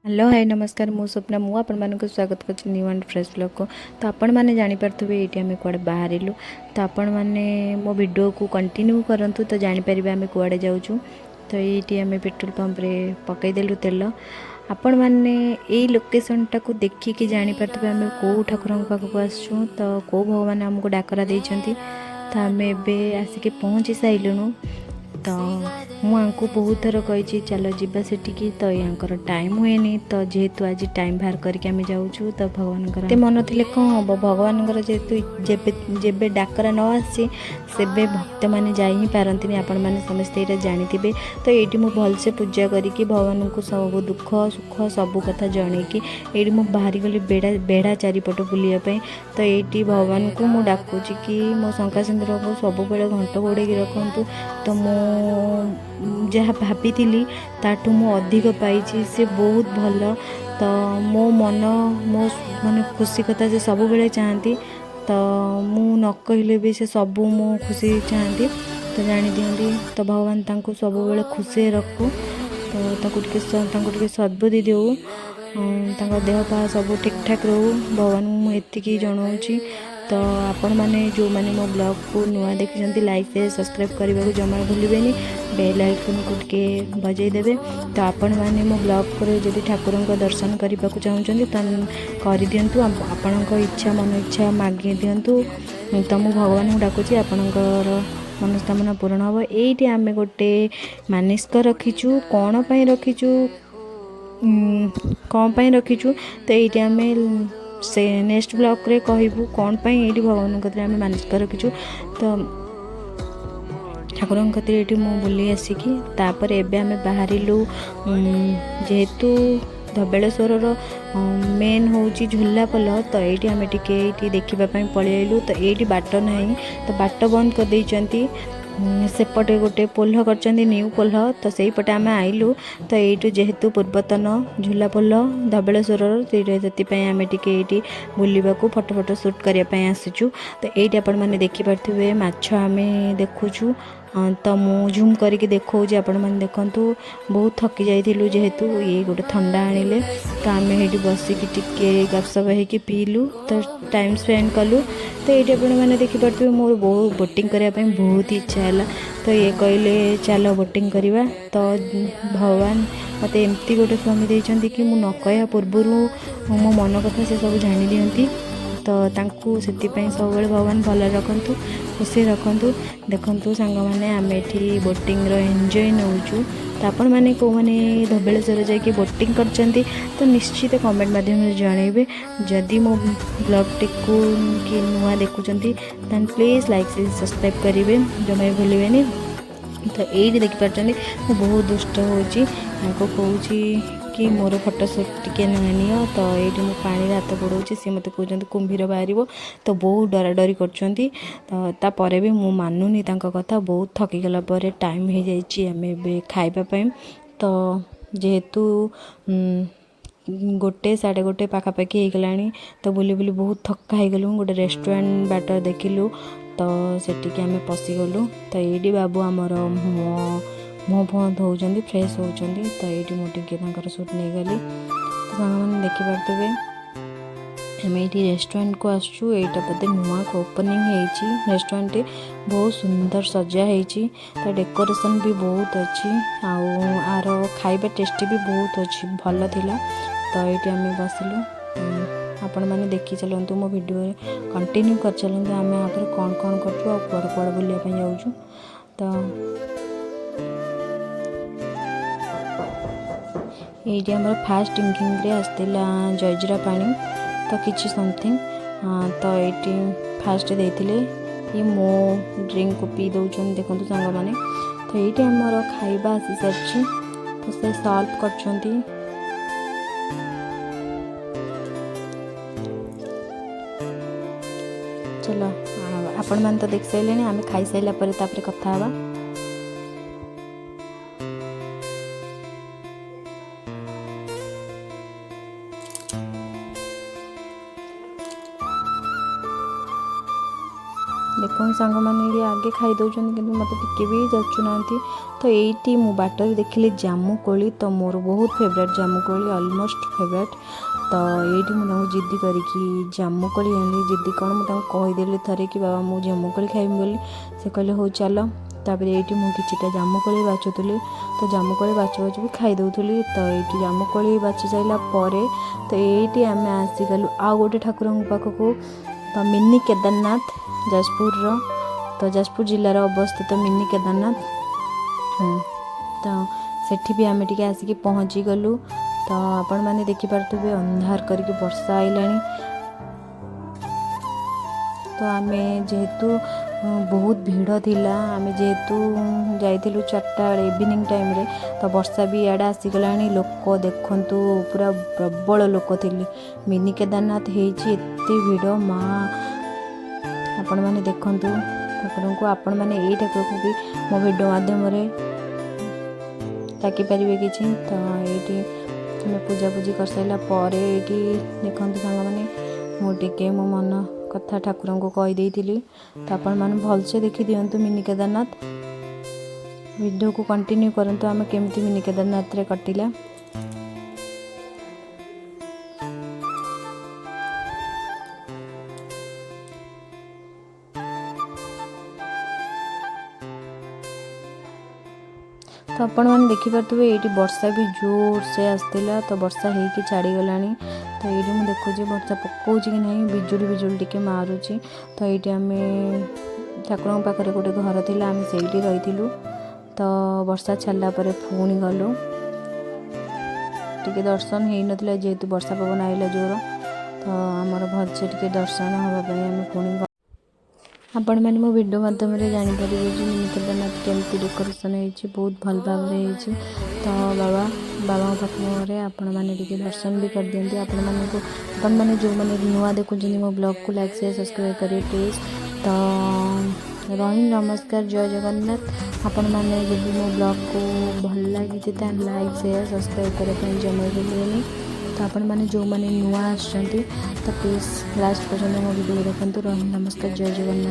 Hello hi नमस्कार मु स्वप्ना मु आपण मानक स्वागत कर न्यू एंड फ्रेश ब्लॉग को। तो आपण मैंने जानीपे ये आम कड़े बाहर तो आपण मैंने मो वीडियो को कंटिन्यू करंतु तो जानीपर आम कड़े जाऊँ। तो ये आम पेट्रोल पंप रे पकईदेलु तेल। आपण मैंने यही लोकेशन टाक देखिकी जानीपे आम कौ ठाकुर पाखक आसचु तो कौ भगवान आमको डाकरा देइछंती। तो आम एबे आसिक पहुँची साइलुनु। तो मुझे बहुत थर कही चल जीवा सेठिकी तो यहाँ टाइम हुए तो जेहेतु आज टाइम बाहर करके आम जाऊँ तो भगवान मन थे कौन हम भगवान जेहेतु जेबे डाकरा न आसी सेबे भक्त मैंने जा ही पारती आपण मैंने समस्ते ये जानी। तो ये मुझे भलसे पूजा करके भगवान को सब दुख सुख सब कथा जनईकि ये बाहरी गली बेढ़ा चारिपट बुलायापी। तो ये भगवान को मुझे डाकुची कि मो शंका सिंदूर को सब घंट घोड़े रखु। तो मु जहाँ भाभी ताठू मु अधिक पाई से बहुत भल। तो मो मन मो माने खुशी कथा से सब बेले चाहती। तो मु न कहले भी से सब मो खुशी चाहती। तो जानी दियंती तो भगवान तांको सब बेले खुशी रखू। तो तांको सद्बुद्धि देऊ देह पा सब ठीक ठाक रहू भगवान मुझे जनाऊँगी। तो आपण मैंने जो मैंने मो ब्लॉग को नुआ देखी लाइक शेयर सब्सक्राइब करने को जमा भूलें बेल आइकन को टिके बजाई देवे। तो आपण मैंने मो ब्लॉग पर जब ठाकुर का दर्शन करने को चाहते तो कर दिंतु आपण इच्छा मन इच्छा मागे दिंतु। तो मु भगवान को डाकुची आपणकर मनोकामना पूरण हम। ये आम गोटे मानसिक रखीचु कौन पर रखीचु कौन पर रखीचु। तो ये आम से नेक्स्ट ब्लॉग रे कहबू कौन पाई ये भगवान आम मानसिक रखीचु। तो ठाकुर ये मु बुली आसिकी तापर एबे आम बाहरिलु जेहेतु धबलेश्वर मेन हूँ झूला पल। तो ये आम टे देखापी पलि आइलु। तो ये बाट ना तो बाट बंद कर देइचंती सेपटे गोटे पोल कर न्यू पोल। तो सही पटे आम आइलु। तो ये जेहेतु पूर्वतन झूला पोल धबलेश्वर से आम टे बुलवा फटो फटो सुट करने आसीचु। तो ये आपण मैंने देखिपे माछ आम देखुचु। तो मु झूम करके देखा आपण मैंने देखु बहुत थकी जाइलु जेहेतु ये गोटे ठंडा आनिले। तो आम ये बसिकी टिके गपसप हो पीलु तो टाइम स्पेंड कलु। तो ये मैंने देखिपे मोर बहुत बोटिंग करने बहुत इच्छा है। तो ये कहले चलो बोटिंग करवा। तो भगवान मत एमती गोटे स्वामी देइचंती कि मु न कह पूर्वर मो मन कथा से सब जानी दियंती। तो तांकु सेतिपई सब भगवान भल रखंतु खुशी रखंतु। देखंतु सांग माने आमे एठी बोटिंग रो एंजॉय नउचु। तो आपण माने को माने धबलेश्वर जाके बोटिंग करचंती तो निश्चित कमेंट माध्यम रे जणेबे। जदि मो ब्लॉग टिकु कि नुआ देखुचंती देन प्लीज लाइक सब्सक्राइब करिवे जमा भूलिबेनी। तो ये देखि पारचंदी बहुत दुष्ट होची को कहूची कि मोर फटो सुट टिके नि। तो ये पानी हाथ पड़ाऊँगी सी मत कहते कुंभीर बाहर। तो बहुत डरा डरी करछंती। तो तापर भी मु मानुनी तांका कथा बहुत थकीगला टाइम हो जाइए आम ए खाइबापी। तो जेहेतु गोटे साढ़े गोटे पाखापाखि होगला। तो बुली बुली बहुत थका हो गलु गोटे रेस्टोरेंट बाट देखिलु। तो सेटिके आम पशिगलु। तो ये बाबू आमर मुँह फुह धोचंती फ्रेश होचंती। तो ये मुझे सुट नहीं गली। तो सामने देखिपे आम ये रेस्टोरेंट को आसचु। यहाँ बोधे नुआ ओपनिंग होती रेस्टोरेंट बहुत सुंदर सजा होती। तो डेकोरेशन भी बहुत अच्छी आर खाଇବା टेस्टी भी बहुत अच्छी भल थिला। तो ये आम बसिलु आपण मैंने देखी चलतु मो वीडियो कंटिन्यू कर चलते आम यहाँ पर कौन कौन कर बुलापी जाऊँ। तो ये आम फास्ट ड्रिंकिंग आसला जयजीरा पानी तो किसी समथिंग। तो ये फास्ट देते ये मो ड्रिंक को पी दौरान देखो सांग मैंने। तो ये आमर खाइबा आसी सारी। तो से सल्व कर चलो आपण मैंने तो देख सारे आम खाई सारा पर कथा हवा। देखो सांग मैंने आगे खाई दौरान कि मत टिके भी जाचुना। तो ये मु बाटर देखिली जामुकोली तो मोर बहुत फेवरेट जामुकोली ऑलमोस्ट फेवरेट। तो ये मुझे जिद्दी करके जामुकोली आनी जिद्दी कौन मुझे कहीदेली थे कि बाबा मुझे जामुकोली खाइबी बोली से कहले हो चल। तापर ये किछिटा जामुकोली बाछुली तो जामुकोली बाछु बाछु भी खाई दौली। तो ये जामुकोली बाछि सारा पर तो ये आम आसीगलु आउ गोटे ठाकुर पाखक तो मिनी केदारनाथ जाजपुर तो जाजपुर जिलार अवस्थित मिनी केदारनाथ। तो सेठी भी आम टे आसिक पहुँची गलु। तो आपण मैंने देखिपे अंधार करके वर्षा आइलानी। तो आम जेहेतु बहुत भीड़ थिला आम जेहेतु जाइलु 4टा इवनिंग टाइम रे तो वर्षा भी इे आसीगला लोक देखु पूरा प्रबल लोक थिले। मिनी केदारनाथ होती भीड़ माँ आपण मैंने देखु ठाकुर को आपण मैंने यही ठाकुर को भी मो भिडियो माध्यम डाकिपारे किसी। तो ये पूजा पूजी कर सारा पर ये देखते सांग मैंने मुझे मो मन कथा ठाकुर को कहीदे। तो आपण मैंने भलसे देखी दिंतु मिनी केदारनाथ वीडियो को कंटिन्यू करंतु आम केमती मिनी केदारनाथ रे कटिला। तो आपण मैंने देखिपे ये वर्षा भी जोर से आसला। तो वर्षा होगी छाड़ीगला। तो ये मुझे देखुची वर्षा पकाउची कि नहीं बिजुली बिजुली टिके मारुची। तो ये आम ठाकुर पाखे गोटे घर थी आम से रही। तो वर्षा छाड़ा पर पुणी गलु टे दर्शन हो नाला जेहेतु वर्षा पवन आइला जोर। तो आमर भलसे टे दर्शन हाँपाई आम पुणी आपण मैंने मो वीडियो माध्यम जापर मिनी केदारनाथ केमती डेकोरेशन होती बहुत भल भाव में। तो बाबा पाखे आपण मैंने दर्शन भी कर दिखाती। आपण मैंने जो मैंने नुआ देखुं मो ब्लॉग को लाइक शेयर सब्सक्राइब करें प्लीज। तो रही नमस्कार जय जगन्नाथ। आपण मैंने जब मो ब्लॉग को भल लगी लाइक शेयर सब्सक्राइब करने जमा भूलें। तो आपण मैंने जो मैंने नुआ आसछंती तो प्लीज लास्ट पर्यंत मो वीडियो देखते। रही नमस्कार जय जगन्नाथ।